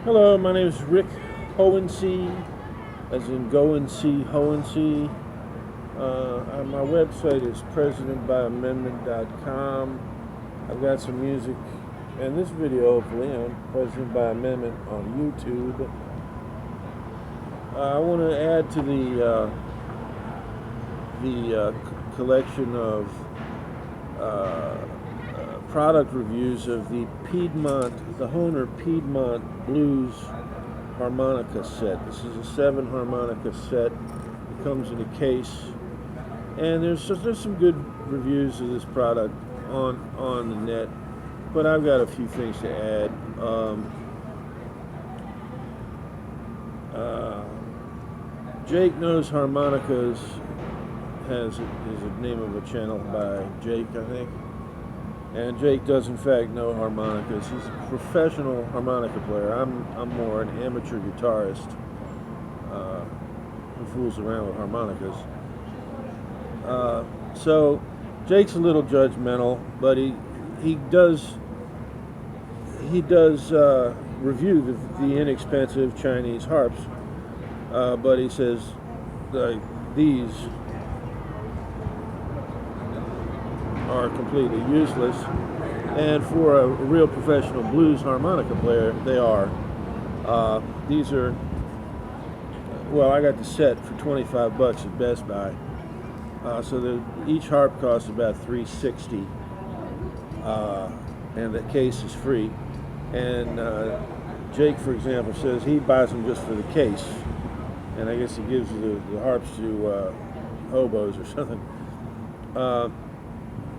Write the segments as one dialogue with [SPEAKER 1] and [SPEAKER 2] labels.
[SPEAKER 1] Hello, my name is Rick Hohensee, as in go and see Hohensee. My website is presidentbyamendment.com. I've got some music and this video, hopefully, on President by Amendment on YouTube. I want to add to the collection of product reviews of the Hohner Piedmont Blues harmonica set. This is a 7 harmonica set. It comes in a case, and there's some good reviews of this product on the net, but I've got a few things to add. Jake Knows Harmonicas is the name of a channel by Jake, I think. And Jake does in fact know harmonicas. He's a professional harmonica player. I'm more an amateur guitarist who fools around with harmonicas. So Jake's a little judgmental, but he does review the inexpensive Chinese harps. But he says these are completely useless, and for a real professional blues harmonica player, they are. These are, well, I got the set for $25 at Best Buy, so each harp costs about $360, and the case is free. And Jake, for example, says he buys them just for the case, and I guess he gives the harps to hobos or something.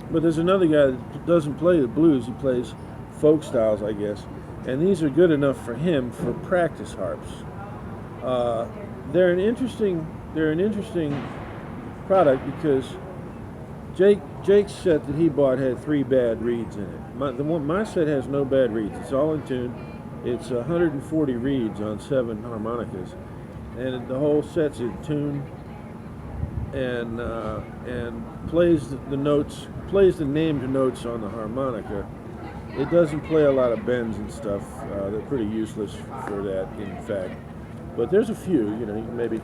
[SPEAKER 1] But there's another guy that doesn't play the blues. He plays folk styles, I guess. And these are good enough for him for practice harps. They're an interesting product because Jake's set that he bought had 3 bad reeds in it. My set has no bad reeds. It's all in tune. It's 140 reeds on 7 harmonicas, and the whole set's in tune. And plays the notes, plays the named notes on the harmonica. It doesn't play a lot of bends and stuff. They're pretty useless for that, in fact. But there's a few, you know, you can maybe.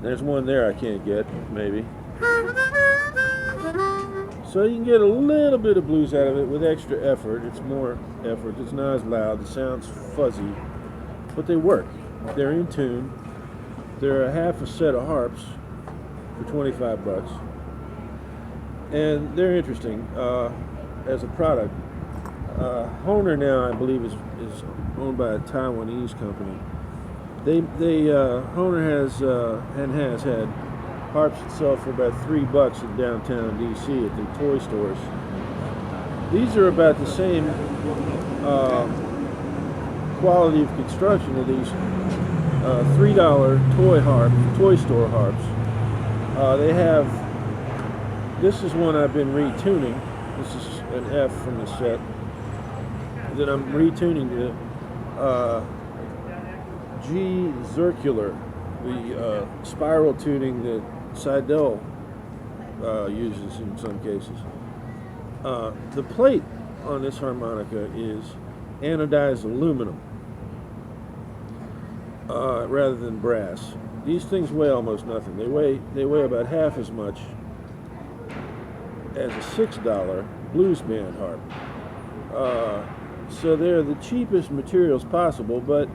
[SPEAKER 1] There's one there I can't get, maybe. So you can get a little bit of blues out of it with extra effort. It's more effort. It's not as loud. The sound's fuzzy, but they work. They're in tune. They're a half a set of harps for $25, and they're interesting as a product. Hohner now, I believe, is owned by a Taiwanese company. Hohner has had harps that sell for about $3 in downtown DC at the toy stores. These are about the same quality of construction of these $3 toy store harps. They have, this is one I've been retuning. This is an F from the set that I'm retuning to G Circular, the spiral tuning that Seidel uses in some cases. The plate on this harmonica is anodized aluminum rather than brass. These things weigh almost nothing. They weigh about half as much as a $6 blues band harp. So they're the cheapest materials possible, but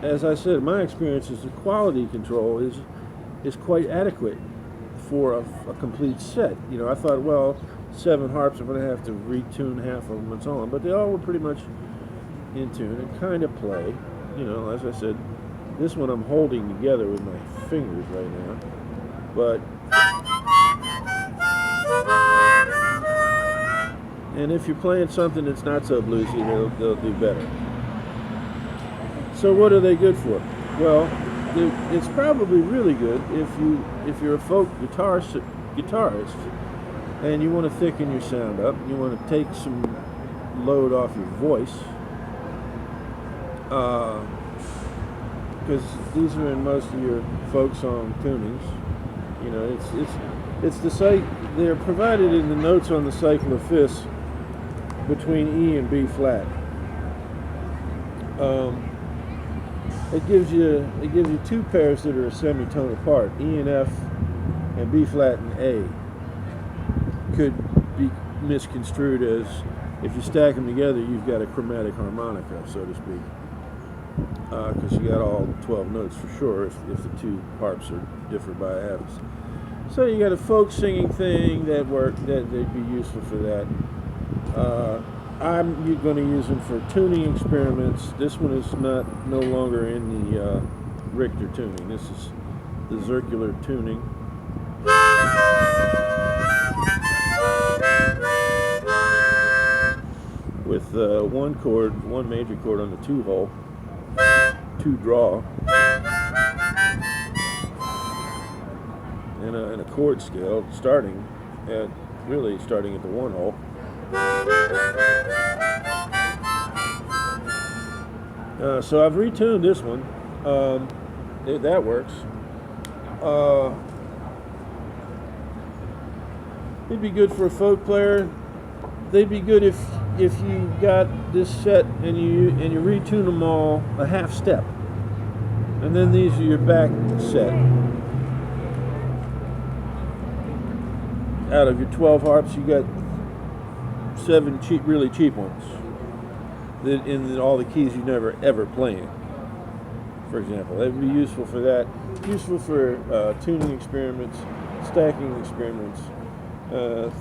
[SPEAKER 1] as I said, my experience is the quality control is quite adequate for a complete set. You know, I thought, well, 7 harps, I'm going to have to retune half of them and so on, but they all were pretty much in tune and kind of play. You know, as I said, this one I'm holding together with my fingers right now, but and if you're playing something that's not so bluesy, they'll do better. So what are they good for? Well, it's probably really good if you're a folk guitarist and you want to thicken your sound up, you want to take some load off your voice. Because these are in most of your folk song tunings. You know, it's the site. They're provided in the notes on the cycle of fifths between E and B flat. It gives you two pairs that are a semitone apart. E and F and B flat and A could be misconstrued as, if you stack them together, you've got a chromatic harmonica, so to speak, because you got all 12 notes for sure if the two harps are different by halves. So you got a folk singing thing that'd be useful for that. I'm going to use them for tuning experiments. This one is no longer in the Richter tuning. This is the circular tuning. With one major chord on the 2-hole, 2-draw, and a chord scale starting at the 1-hole. So I've retuned this one. That works. It'd be good for a folk player. They'd be good if you got this set and you retune them all a half step, and then these are your back set. Out of your 12 harps, you got 7 really cheap ones that in all the keys you never ever playing. For example, that would be useful for that. Useful for tuning experiments, stacking experiments,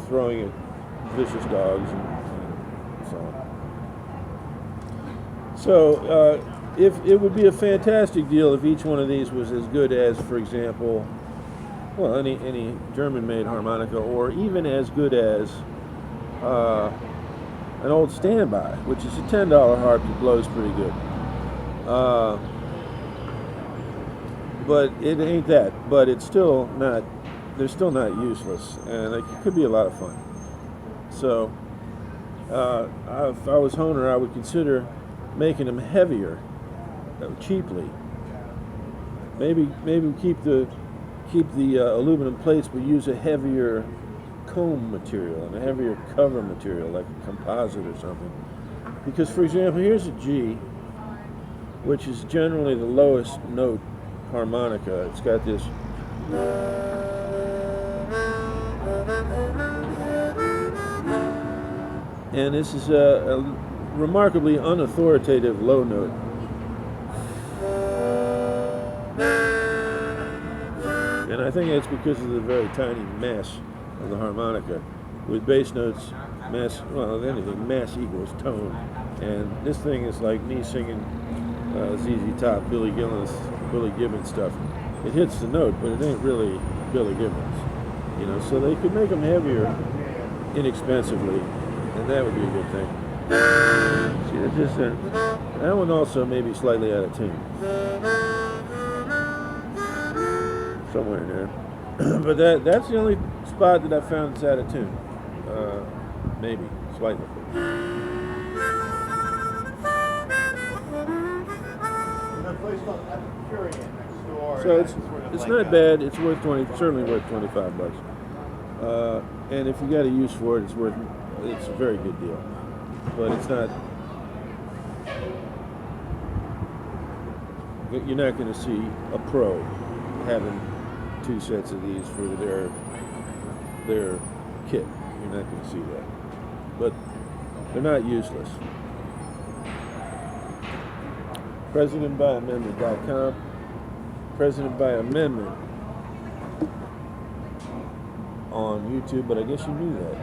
[SPEAKER 1] throwing at vicious dogs, and so on. So, if it would be a fantastic deal if each one of these was as good as, for example, well, any German-made harmonica, or even as good as an old standby, which is a $10 harp that blows pretty good. But it ain't that. But it's still not. They're still not useless, and it could be a lot of fun. So, if I was Hohner, I would consider making them heavier, cheaply. Maybe keep the aluminum plates, but use a heavier comb material and a heavier cover material, like a composite or something. Because, for example, here's a G, which is generally the lowest note harmonica. It's got this. And this is a remarkably unauthoritative low note. And I think that's because of the very tiny mass of the harmonica. With bass notes, mass equals tone. And this thing is like me singing ZZ Top, Billy Gibbons stuff. It hits the note, but it ain't really Billy Gibbons. You know, so they could make them heavier inexpensively, and that would be a good thing. See, that one also may be slightly out of tune. Somewhere in there. But that's the only spot that I found that's out of tune. Maybe, slightly. So it's not bad. It's worth certainly worth $25. And if you got a use for it, it's a very good deal. But it's not. You're not going to see a pro having 2 sets of these for their kit. You're not going to see that. But they're not useless. PresidentByAmendment.com. President by Amendment on YouTube, but I guess you knew that.